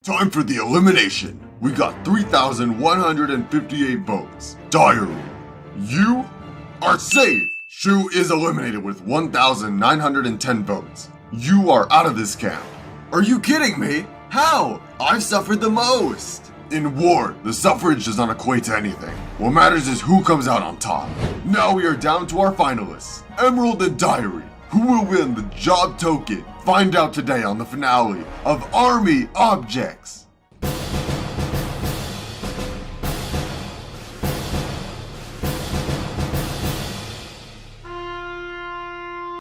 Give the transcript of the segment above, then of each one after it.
Time for the elimination. We got 3,158 votes. Diary, you are safe. Shu is eliminated with 1,910 votes. You are out of this camp. Are you kidding me? How? I've suffered the most. In war, the suffrage does not equate to anything. What matters is who comes out on top. Now we are down to our finalists, Emerald and Diary. Who will win the job token? Find out today on the finale of Army Objects.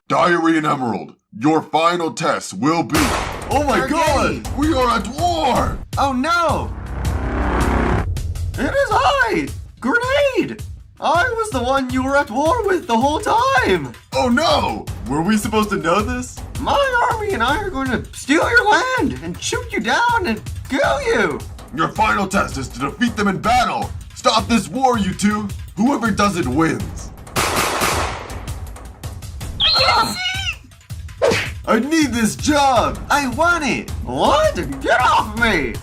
Diary and Emerald, your final test will be... Oh my god! We are at war! Oh no! It is I! Grenade! I was the one you were at war with the whole time! Oh no! Were we supposed to know this? My army and I are going to steal your land and shoot you down and kill you! Your final test is to defeat them in battle! Stop this war, you two! Whoever does it wins! I need this job! I want it! What? Get off me!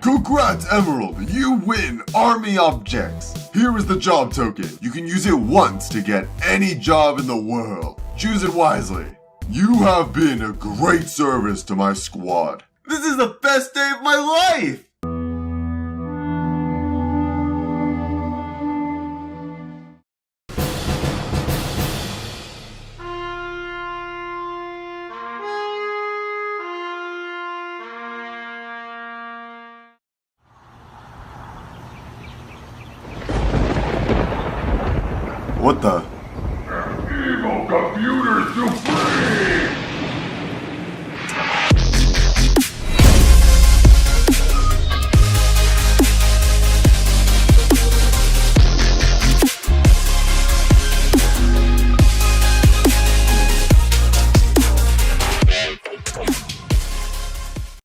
Congrats, Emerald! You win Army Objects! Here is the job token. You can use it once to get any job in the world. Choose it wisely. You have been a great service to my squad. This is the best day of my life! What the? Evil computer